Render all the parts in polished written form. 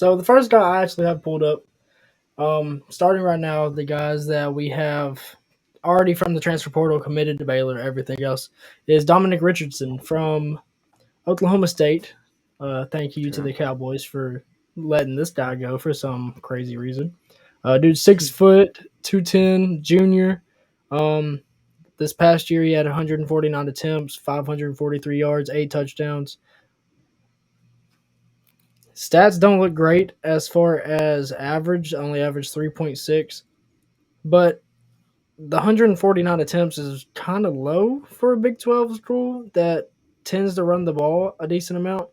So the first guy I actually have pulled up, starting right now, the guys that we have already from the transfer portal committed to Baylor, everything else, is Dominic Richardson from Oklahoma State. Thank you to Sure. the Cowboys for letting this guy go for some crazy reason. Dude, 6 foot, 210, junior. Um, this past year he had 149 attempts, 543 yards, 8 touchdowns. Stats don't look great as far as average, only average 3.6, but the 149 attempts is kind of low for a Big 12 school that tends to run the ball a decent amount.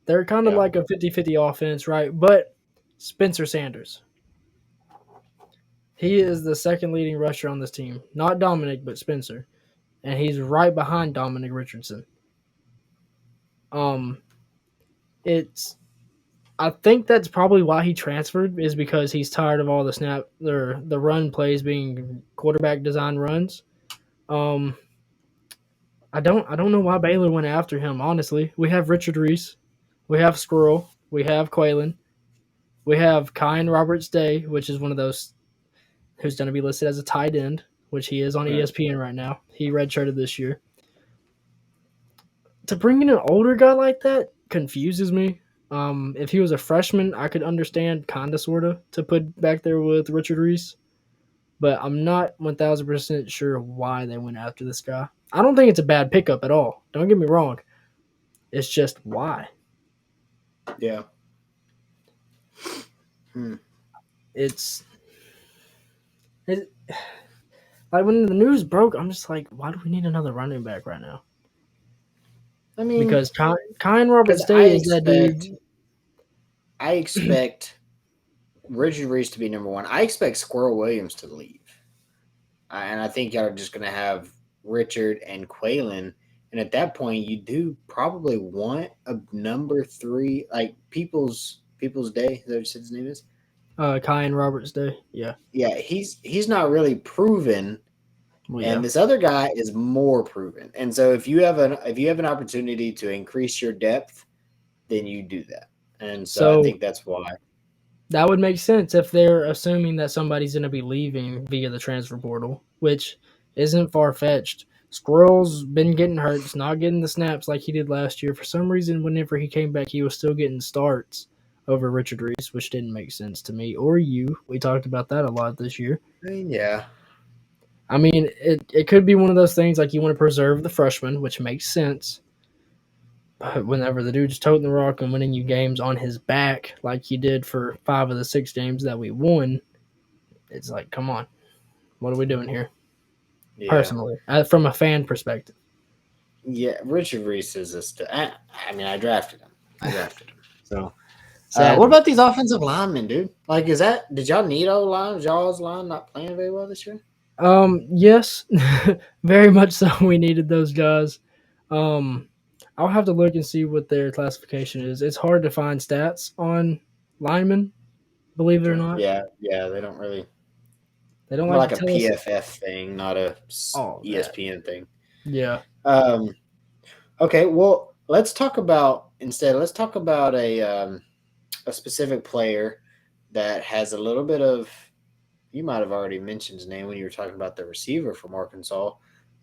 They're kind of Yeah. like a 50-50 offense, right? But Spencer Sanders, he is the second leading rusher on this team. Not Dominic, but Spencer. And he's right behind Dominic Richardson. Um, it's I think that's probably why he transferred is because he's tired of all the snap or the run plays being quarterback design runs. Um, I don't know why Baylor went after him. Honestly, we have Richard Reese, we have Squirrel, we have Quaylen, we have Kyan Roberts Day, which is one of those who's going to be listed as a tight end, which he is on Right. ESPN right now. He redshirted this year. To bring in an older guy like that confuses me. If he was a freshman, I could understand, kind of, sort of, to put back there with Richard Reese. But I'm not 1,000% sure why they went after this guy. I don't think it's a bad pickup at all. Don't get me wrong. It's just why. Yeah. Hmm. It's it, like when the news broke, I'm just like, why do we need another running back right now? I mean, Because Kyan Roberts because Day is that dude. I expect Richard Reese to be number one. I expect Squirrel Williams to leave, and I think y'all are just going to have Richard and Quaylen. And at that point, you do probably want a number three, like People's Day. Is that what you said his name is? Kyan Roberts Day. Yeah. Yeah, he's not really proven, Well, and yeah. this other guy is more proven. And so if you have an opportunity to increase your depth, then you do that. And so I So think that's why. that would make sense if they're assuming that somebody's going to be leaving via the transfer portal, which isn't far fetched. Squirrel's been getting hurt, he's not getting the snaps like he did last year. For some reason, whenever he came back, he was still getting starts over Richard Reese, which didn't make sense to me or you. We talked about that a lot this year. I mean, yeah, I mean, it could be one of those things like you want to preserve the freshman, which makes sense. But whenever the dude's toting the rock and winning you games on his back, like he did for 5 of the 6 games that we won, it's like, come on, what are we doing here? yeah, Personally, from a fan perspective. yeah. Richard Reese is I mean, I drafted him. So, what Sadly, about these offensive linemen, dude? Like, did y'all need O line? Was y'all's line not playing very well this year? yes, very much so. We needed those guys. Um, I'll have to look and see what their classification is. It's hard to find stats on linemen, believe it or Sure. not. Yeah, yeah. They don't really. They don't More like to like a tell us PFF thing, not a all that. ESPN thing. Yeah. Um, okay, well, let's talk about instead. Let's talk about a specific player that has a little bit of. You might have already mentioned his name when you were talking about the receiver from Arkansas,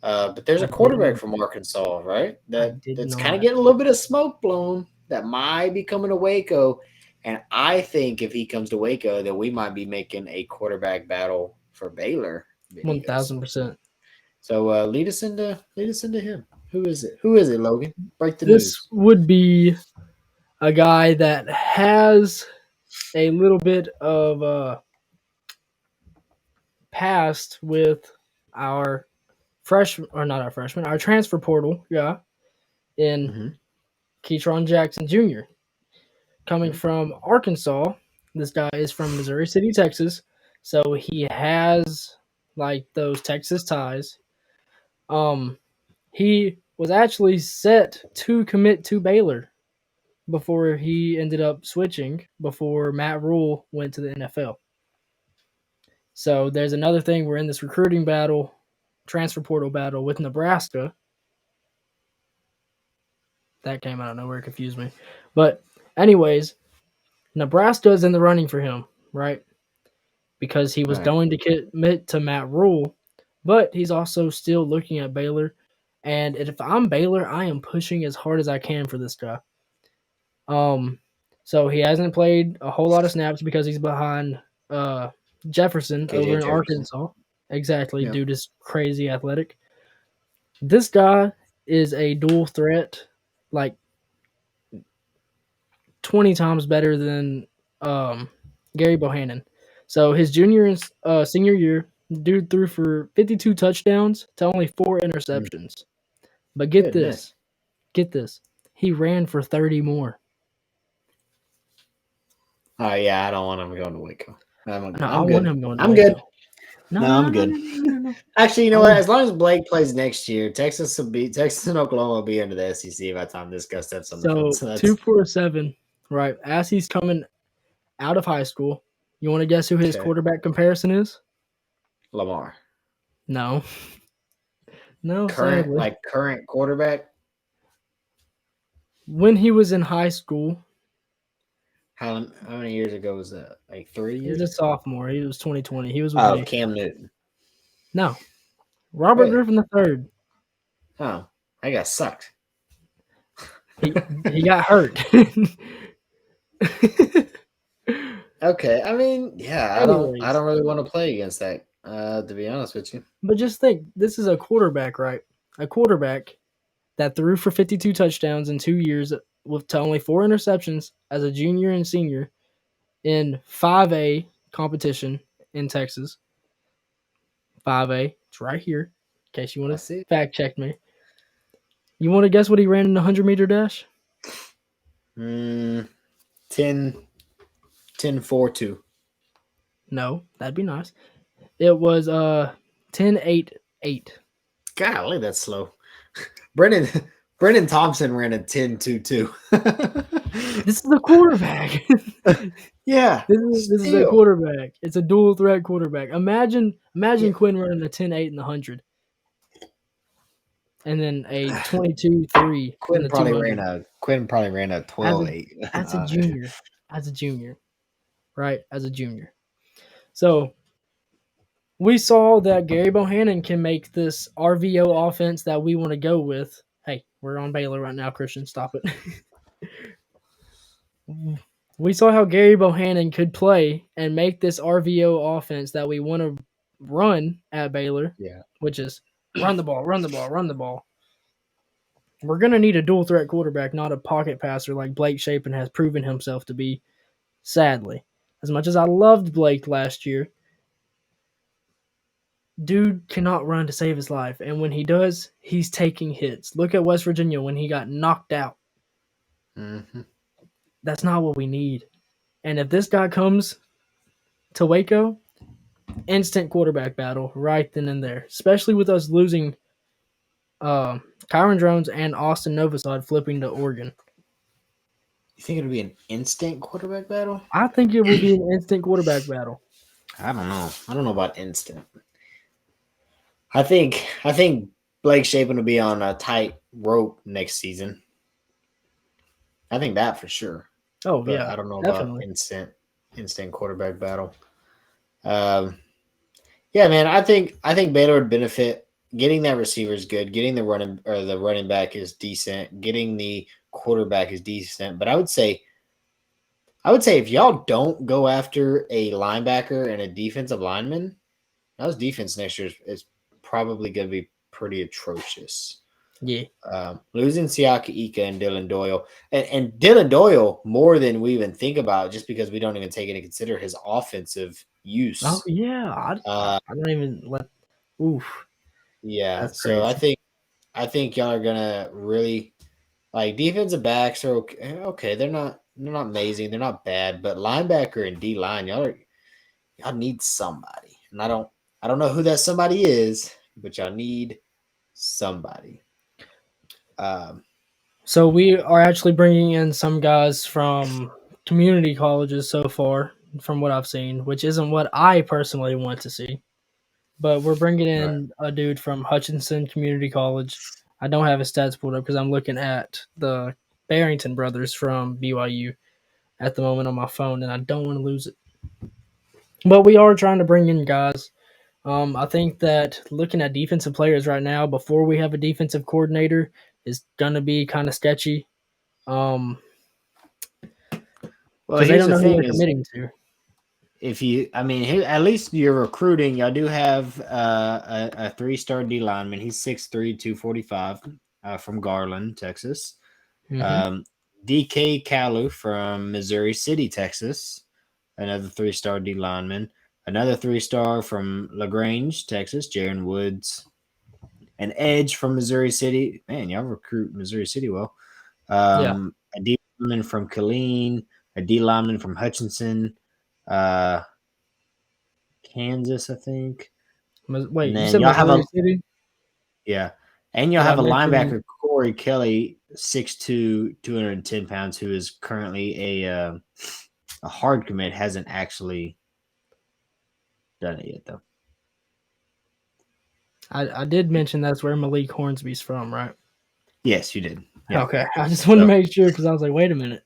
but there's I a did quarterback not. from Arkansas, right? I That did that's kind of not. getting a little bit of smoke blown. That might be coming to Waco, and I think if he comes to Waco, that we might be making a quarterback battle for Baylor One video thousand soon. percent. So lead us into him. Who is it? Who is it, Logan? Break the This news. would be a guy that has a little bit of past with our freshman, or not our freshman, our transfer portal guy in Mm-hmm. Ketron Jackson Jr. Coming Okay. from Arkansas. This guy is from Missouri City, Texas. So he has like those Texas ties. Um, he was actually set to commit to Baylor before he ended up switching before Matt Rule went to the NFL. So there's another thing. We're in this recruiting battle, transfer portal battle with Nebraska. That came out of nowhere, confused me. But anyways, Nebraska is in the running for him, right? Because he was All right. going to commit to Matt Rule, but he's also still looking at Baylor. And if I'm Baylor, I am pushing as hard as I can for this guy. So he hasn't played a whole lot of snaps because he's behind Jefferson over KJ in Jefferson. Arkansas. Exactly, Yeah. dude is crazy athletic. This guy is a dual threat, like 20 times better than Gary Bohannon. So his junior and senior year, dude threw for 52 touchdowns to only 4 Mm. interceptions. But get Goodness. this. He ran for 30 more. Oh yeah, I don't want him going to Waco. No, I I'm want good. him going to I'm good. Waco. No, No, no, I'm no, no, good. no, no, no, no. Actually, you I know what? want As long as Blake plays next year, Texas and Oklahoma will be into the SEC by the time this guy steps on the field. so So two that's for seven, right? As he's coming out of high school, you want to guess who his okay. quarterback comparison is? Lamar. No, no, sadly. Current quarterback. When he was in high school, How many years ago was that? Like 3 he's a years? sophomore. He was 2020. He was with Oh, me. Cam Newton. No, Robert Really? Griffin the third. Oh, I got sucked. He got hurt. Okay, I mean, yeah, I Anyways, don't really want to play against that. To be honest with you. but just think, this is a quarterback, right? A quarterback that threw for 52 touchdowns in 2 years with to only 4 interceptions as a junior and senior in 5A competition in Texas. 5A, it's right here. In case you I want to see. fact check me. You want to guess what he ran in the 100-meter dash? 10, 10-4-2. No, that'd be nice. It was 10-8-8. Golly, that's slow. Brennan Brennan Thompson ran a 10-2-2. This is a quarterback. Yeah, This is a still. quarterback. It's a dual threat quarterback. Imagine Yeah. Quinn running a 10-8 in the 100, and then a 22-3 in the 200. Quinn probably ran a As a 12-8. junior, right? As a junior. So we saw that Gary Bohannon can make this RVO offense that we want to go with. Hey, we're on Baylor right now, Christian. Stop it. We saw how Gary Bohannon could play and make this RVO offense that we want to run at Baylor, Yeah. which is run the ball, run the ball, run the ball. We're going to need a dual threat quarterback, not a pocket passer like Blake Shapen has proven himself to be, sadly. As much as I loved Blake last year, dude cannot run to save his life. And when he does, he's taking hits. Look at West Virginia when he got knocked out. Mm-hmm. That's not what we need. And if this guy comes to Waco, instant quarterback battle right then and there, especially with us losing Kyron Jones and Austin Novosad flipping to Oregon. You think it'll be an instant quarterback battle? I think it will be an instant quarterback battle. I don't know. I don't know about instant. I think Blake Shapen will be on a tight rope next season. I think that for sure. Oh, But yeah, I don't know about definitely. instant quarterback battle. Yeah, man. I think Baylor would benefit. Getting that receiver is good. Getting the running back is decent. Getting the quarterback is decent. But I would say if y'all don't go after a linebacker and a defensive lineman, y'all's defense next year is probably going to be pretty atrocious. Yeah. Losing Siaka Ika and Dylan Doyle. And Dylan Doyle more than we even think about just because we don't even take into consider his offensive use. Oh, yeah. I don't even let. Oof. Yeah. That's So crazy. I think y'all are gonna really like defensive backs are okay. Okay, they're not amazing, they're not bad, but linebacker and D line, y'all need somebody. And I don't know who that somebody is, but y'all need somebody. So we are actually bringing in some guys from community colleges so far, from what I've seen, which isn't what I personally want to see. But we're bringing Right. in a dude from Hutchinson Community College. I don't have his stats pulled up because I'm looking at the Barrington brothers from BYU. at the moment on my phone, and I don't want to lose it. But we are trying to bring in guys. I think that looking at defensive players right now, before we have a defensive coordinator, is gonna be kind of sketchy. Um, Well, because they here's don't the know who thing: they're is committing to. if you, I mean, at least you're recruiting. Y'all do have a 3-star D lineman. He's 6'3", 245, from Garland, Texas. Hmm. Um, DK Kalu from Missouri City, Texas, another 3-star D lineman. Another 3-star from LaGrange, Texas, Jaron Woods. An edge from Missouri City. Man, y'all recruit Missouri City well. Yeah. A D lineman from Killeen, a D lineman from Hutchinson, uh, Kansas, I think. And Wait, you then said y'all have Missouri a City? yeah, and y'all Did I have a mention? linebacker, Corey Kelly, 6'2", 210 pounds, who is currently a hard commit. Hasn't actually done it yet though. I did mention that's where Malik Hornsby's from, right? Yes, you did. Yeah. Okay, I just wanted to So make sure because I was like, wait a minute.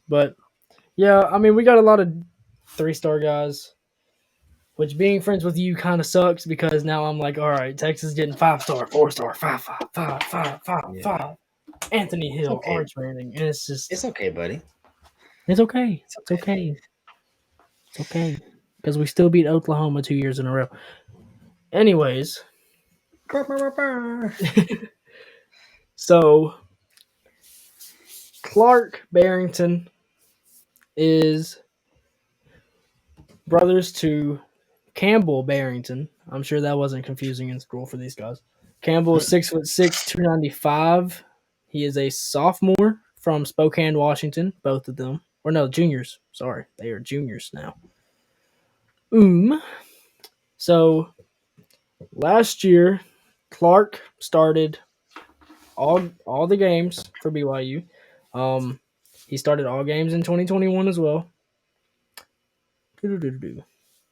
But yeah, I mean, we got a lot of 3-star guys. Which being friends with you kind of sucks because now I'm like, all right, Texas getting 5-star, 4-star, 5. yeah, Anthony it's Hill, okay. Arch Manning, and it's just, It's okay, buddy. it's okay, It's it's okay. okay, it's okay, because we still beat Oklahoma 2 years in a row. Anyways, so Clark Barrington is brothers to Campbell Barrington. I'm sure that wasn't confusing in school for these guys. Campbell is 6'6", 295. He is a sophomore from Spokane, Washington. Both of them, or no, juniors. Sorry, they are juniors now. So last year, Clark started all the games for BYU. Um, he started all games in 2021 as well.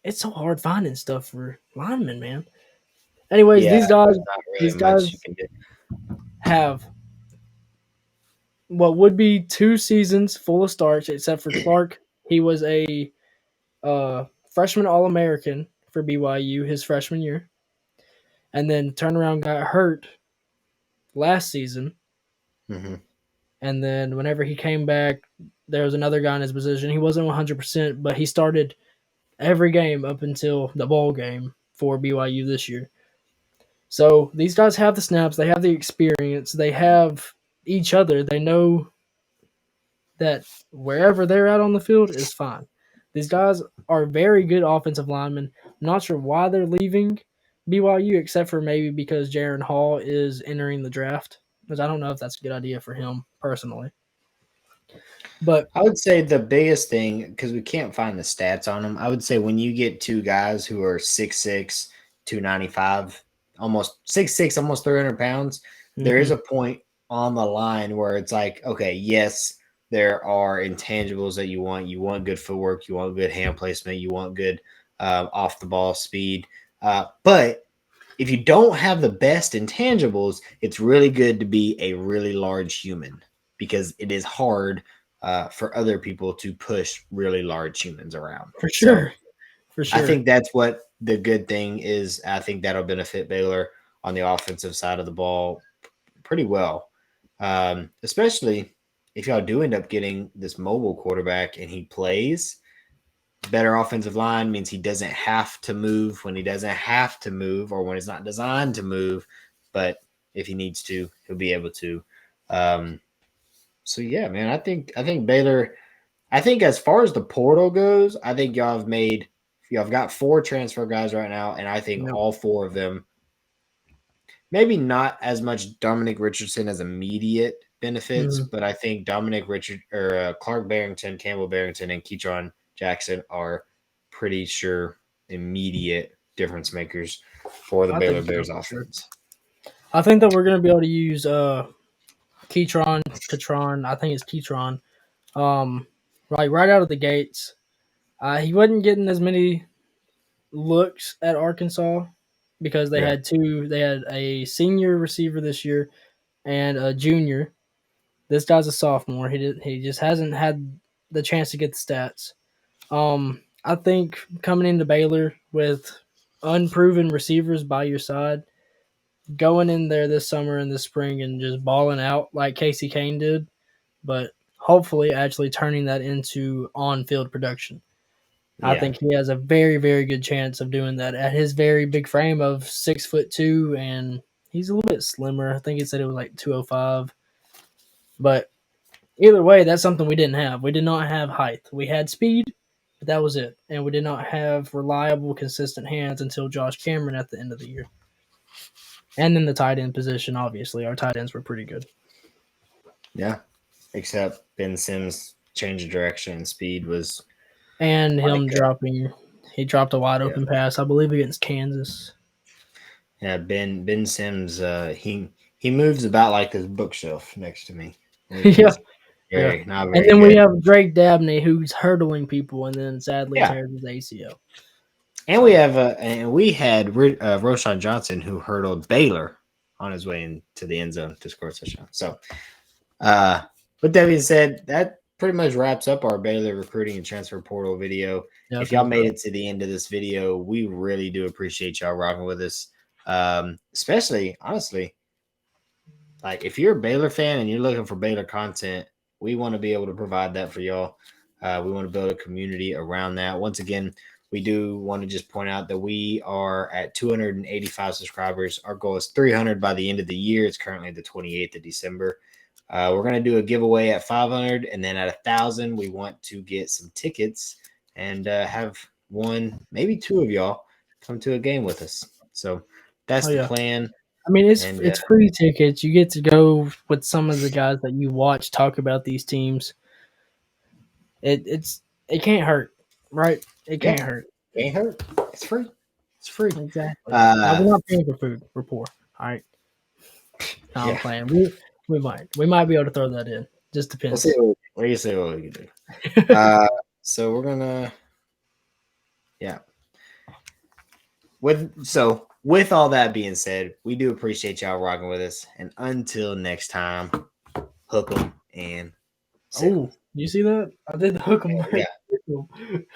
It's so hard finding stuff for linemen, man. Anyways, Yeah, these guys, there's not really these much you guys can do. have what would be 2 seasons full of starts, except for Clark. He was a freshman All American for BYU his freshman year, and then turnaround got hurt last season. Hmm. And then whenever he came back, there was another guy in his position. He wasn't 100%, but he started every game up until the bowl game for BYU this year. So these guys have the snaps, they have the experience, they have each other. They know that wherever they're at on the field is fine. These guys are very good offensive linemen. I'm not sure why they're leaving BYU, except for maybe because Jaron Hall is entering the draft, which I don't know if that's a good idea for him personally. But I would say the biggest thing, because we can't find the stats on them, I would say when you get two guys who are 6'6", 295, almost 6'6", almost 300 pounds, there is mhm, a point on the line where it's like, okay, yes, there are intangibles that you want. You want good footwork. You want good hand placement. You want good off the ball speed. But if you don't have the best intangibles, it's really good to be a really large human because it is hard for other people to push really large humans around. for So sure, for I sure. think that's what the good thing is. I think that'll benefit Baylor on the offensive side of the ball pretty well, especially if y'all do end up getting this mobile quarterback and he plays. Better offensive line means he doesn't have to move when he doesn't have to move or when he's not designed to move. But if he needs to, he'll be able to. Um, so yeah, man, I think Baylor. I think as far as the portal goes, I think y'all have got 4 transfer guys right now, and I think Yep. all 4 of them, maybe not as much Dominic Richardson as immediate benefits, Mhm. but I think Dominic Richard or Clark Barrington, Campbell Barrington, and Ketron Jackson are pretty sure immediate difference makers for the I Baylor think so Bears for sure. offense. I think that we're gonna be able to use Ketron. I think it's Ketron. Um, right out of the gates. He wasn't getting as many looks at Arkansas because they Yeah. had two. They had a senior receiver this year and a junior. This guy's a sophomore. He just hasn't had the chance to get the stats. I think coming into Baylor with unproven receivers by your side, going in there this summer and this spring and just balling out like Casey Kane did, but hopefully actually turning that into on-field production. I Yeah. think he has a very, very good chance of doing that at his very big frame of 6'2", and he's a little bit slimmer. I think he said it was like 205. But either way, that's something we didn't have. We did not have height. We had speed, but that was it. And we did not have reliable, consistent hands until Josh Cameron at the end of the year. And then the tight end position, obviously. Our tight ends were pretty good. Yeah. Except Ben Sims' change of direction and speed was And him like he dropped a wide open pass, I believe, against Kansas. yeah, Ben Sims, he moves about like this bookshelf next to me. Yeah. Very, not And very then we good. have Drake Dabney, who's hurdling people and then sadly Yeah. tears his ACL. And we have we had Roshan Johnson, who hurdled Baylor on his way into the end zone to score a touchdown. So, with that being said, that pretty much wraps up our Baylor recruiting and transfer portal video. Yeah, If y'all made it to the end of this video, we really do appreciate y'all rocking with us. Especially, honestly, like if you're a Baylor fan and you're looking for Baylor content, we want to be able to provide that for y'all. We want to build a community around that. Once again, we do want to just point out that we are at 285 subscribers. Our goal is 300 by the end of the year. It's currently the 28th of December. We're going to do a giveaway at 500, and then at 1,000, we want to get some tickets and have one, maybe two of y'all come to a game with us. So that's the plan. I mean, it's free tickets. You get to go with some of the guys that you watch talk about these teams. It can't hurt, right? It can't hurt. It can't hurt. It's free. It's free. Exactly. Now, we're not paying for food. We're poor. All right. No, I'm playing. We might be able to throw that in. Just depends. We'll see what we can do. So we're gonna, With all that being said, we do appreciate y'all rocking with us. And until next time, hook 'em and oh, you see that? I did the hook 'em. Yeah,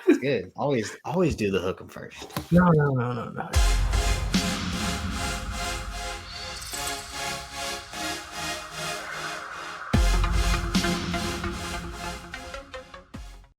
it's good. Always do the hook 'em first. No.